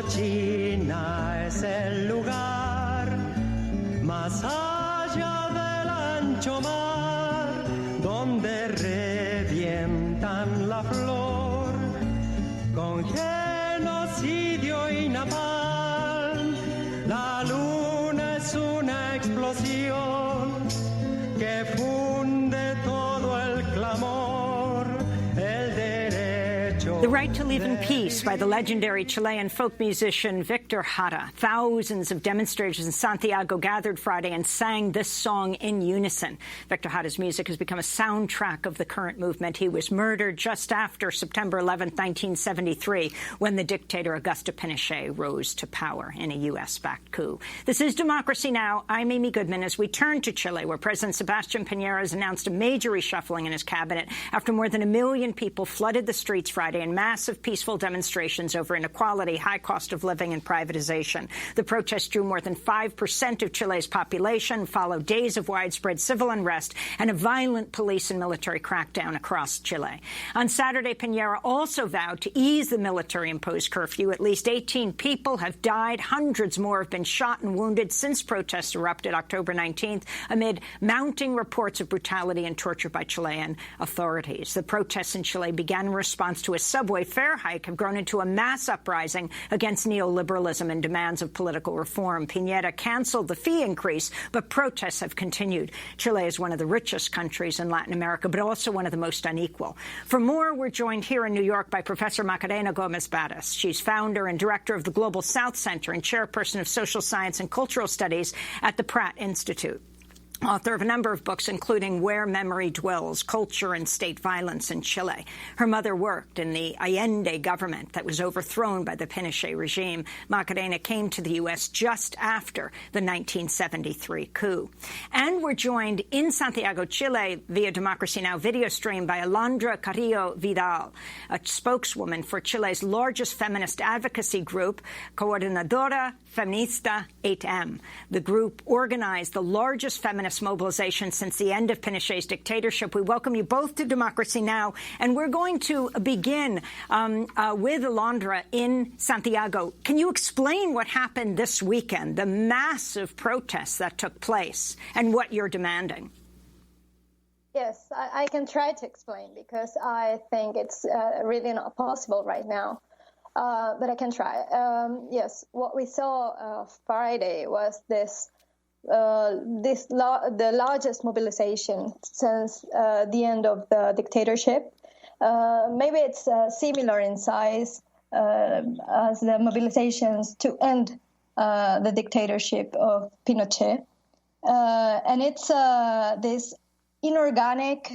Indochina es el lugar más allá del ancho mar, donde revientan la flor con genocidio y napalm. La luna es una explosión que funde todo el clamor, el derecho. The Right to Live in Peace by the legendary Chilean folk musician Victor Jara. Thousands of demonstrators in Santiago gathered Friday and sang this song in unison. Victor Jara's music has become a soundtrack of the current movement. He was murdered just after September 11, 1973, when the dictator Augusto Pinochet rose to power in a U.S.-backed coup. This is Democracy Now! I'm Amy Goodman as we turn to Chile, where President Sebastián Piñera has announced a major reshuffling in his cabinet after more than 1 million people flooded the streets Friday in massive peaceful demonstrations over inequality, high cost of living, and privatization. The protests drew more than 5% of Chile's population, followed days of widespread civil unrest and a violent police and military crackdown across Chile. On Saturday, Piñera also vowed to ease the military-imposed curfew. At least 18 people have died. Hundreds more have been shot and wounded since protests erupted October 19th amid mounting reports of brutality and torture by Chilean authorities. The protests in Chile began in response to a subway fare hike, have grown into a mass uprising against neoliberalism and demands of political reform. Piñera canceled the fee increase, but protests have continued. Chile is one of the richest countries in Latin America, but also one of the most unequal. For more, we're joined here in New York by Professor Macarena Gómez-Barras. She's founder and director of the Global South Center and chairperson of social science and cultural studies at the Pratt Institute. Author of a number of books, including Where Memory Dwells, Culture and State Violence in Chile. Her mother worked in the Allende government that was overthrown by the Pinochet regime. Macarena came to the U.S. just after the 1973 coup. And we're joined in Santiago, Chile, via Democracy Now! Video stream by Alondra Carrillo Vidal, a spokeswoman for Chile's largest feminist advocacy group, Coordinadora Feminista 8M. The group organized the largest feminist mobilization since the end of Pinochet's dictatorship. We welcome you both to Democracy Now! And we're going to begin with Alondra in Santiago. Can you explain what happened this weekend, the massive protests that took place, and what you're demanding? Yes, I can try to explain because I think it's really not possible right now. But I can try. Yes, what we saw Friday was the largest mobilization since the end of the dictatorship. Maybe it's similar in size as the mobilizations to end the dictatorship of Pinochet. And it's this inorganic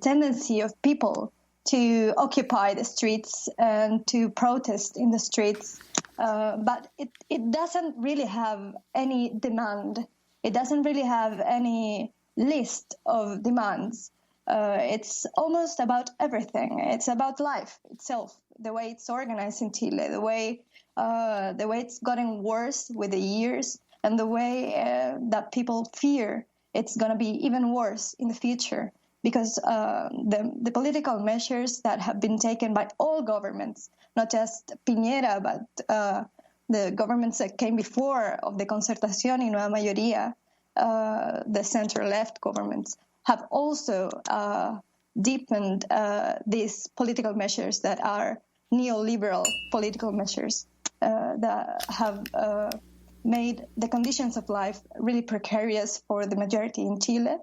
tendency of people to occupy the streets and to protest in the streets. But it doesn't really have any demand. It doesn't really have any list of demands. It's almost about everything. It's about life itself, the way it's organized in Chile, the way it's gotten worse with the years, and the way that people fear it's going to be even worse in the future. Because the political measures that have been taken by all governments, not just Piñera, but the governments that came before of the Concertación y Nueva Mayoría, the center-left governments, have also deepened these political measures that are neoliberal political measures that have made the conditions of life really precarious for the majority in Chile.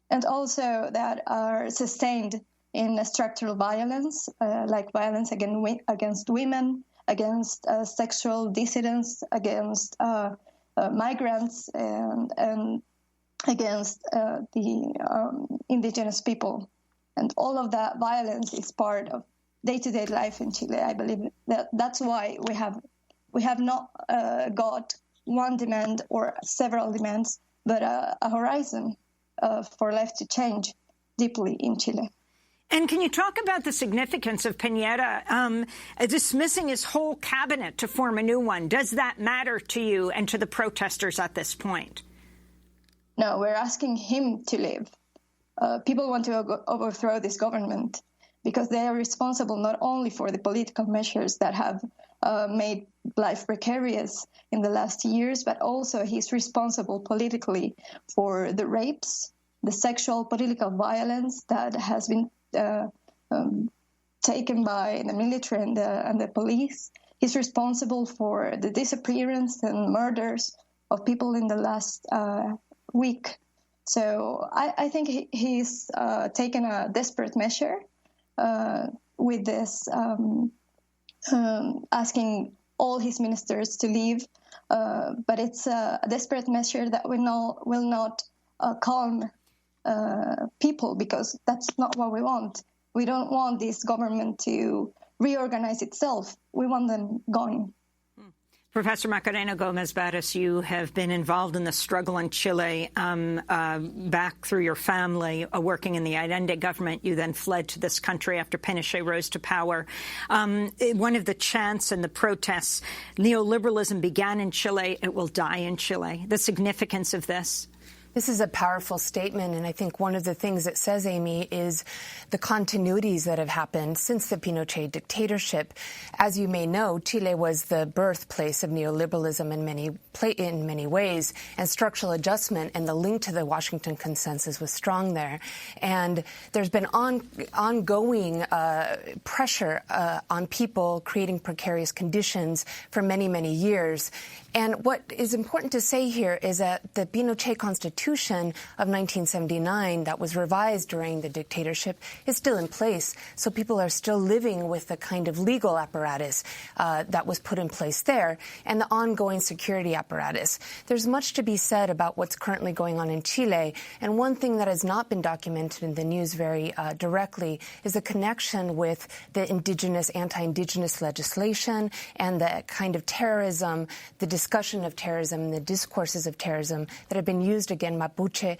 And also that are sustained in structural violence, like violence against women, against sexual dissidents, against migrants, and against the indigenous people. And all of that violence is part of day-to-day life in Chile. I believe that's why we have not got one demand or several demands, but a horizon for life to change deeply in Chile. And can you talk about the significance of Piñera dismissing his whole cabinet to form a new one? Does that matter to you and to the protesters at this point? No, we're asking him to leave. People want to overthrow this government because they are responsible not only for the political measures that have made life precarious in the last years, but also he's responsible politically for the rapes, the sexual political violence that has been taken by the military and the police. He's responsible for the disappearance and murders of people in the last week. So I think he's taken a desperate measure with this, asking all his ministers to leave. But it's a desperate measure that will not calm people, because that's not what we want. We don't want this government to reorganize itself. We want them gone. Professor Macarena Gómez-Barros, you have been involved in the struggle in Chile back through your family, working in the Allende government. You then fled to this country after Pinochet rose to power. One of the chants and the protests, neoliberalism began in Chile, it will die in Chile. The significance of this? This is a powerful statement, and I think one of the things it says, Amy, is the continuities that have happened since the Pinochet dictatorship. As you may know, Chile was the birthplace of neoliberalism in many ways, and structural adjustment and the link to the Washington Consensus was strong there. And there's been ongoing pressure on people creating precarious conditions for many, many years. And what is important to say here is that the Pinochet Constitution of 1979 that was revised during the dictatorship is still in place. So people are still living with the kind of legal apparatus that was put in place there and the ongoing security apparatus. There's much to be said about what's currently going on in Chile. And one thing that has not been documented in the news very directly is the connection with the anti-indigenous legislation and the kind of terrorism, the discussion of terrorism, the discourses of terrorism that have been used against Mapuche,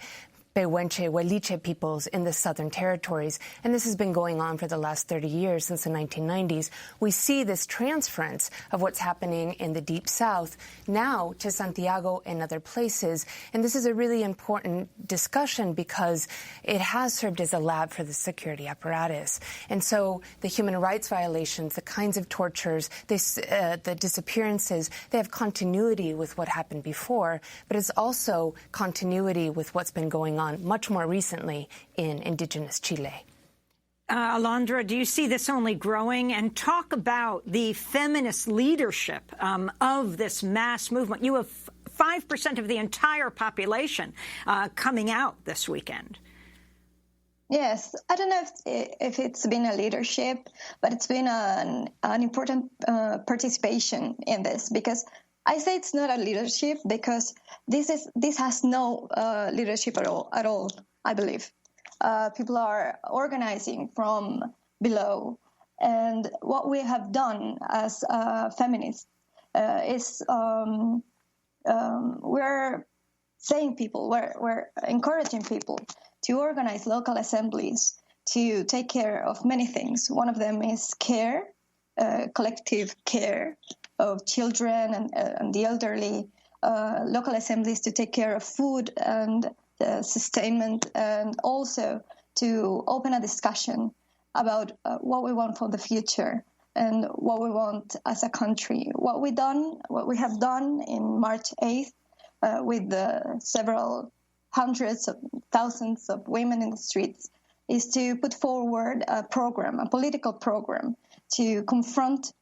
Pehuenche, Huiliche peoples in the southern territories. And this has been going on for the last 30 years, since the 1990s. We see this transference of what's happening in the deep south now to Santiago and other places. And this is a really important discussion because it has served as a lab for the security apparatus. And so the human rights violations, the kinds of tortures, the disappearances, they have continuity with what happened before, but it's also continuity with what's been going on much more recently in indigenous Chile. Alondra, do you see this only growing? And talk about the feminist leadership of this mass movement. You have 5% of the entire population coming out this weekend. Yes, I don't know if it's been a leadership, but it's been an important participation in this, because I say it's not a leadership because this has no leadership at all, I believe. People are organizing from below. And what we have done as feminists is we're saying we're encouraging people to organize local assemblies to take care of many things. One of them is care, collective care of children and the elderly, local assemblies to take care of food and sustainment, and also to open a discussion about what we want for the future and what we want as a country. What we have done in March 8th with several hundreds of thousands of women in the streets is to put forward a political program to confront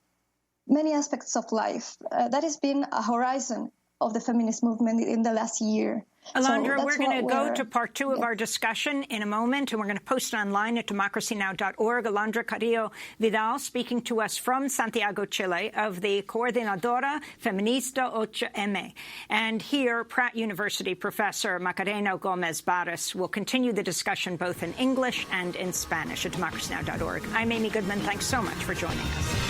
many aspects of life. That has been a horizon of the feminist movement in the last year. Alondra, we're going to go to part 2 of our discussion in a moment, and we're going to post it online at democracynow.org. Alondra Carrillo Vidal speaking to us from Santiago, Chile, of the Coordinadora Feminista 8M. And here, Pratt University professor Macarena Gómez-Barros will continue the discussion both in English and in Spanish at democracynow.org. I'm Amy Goodman. Thanks so much for joining us.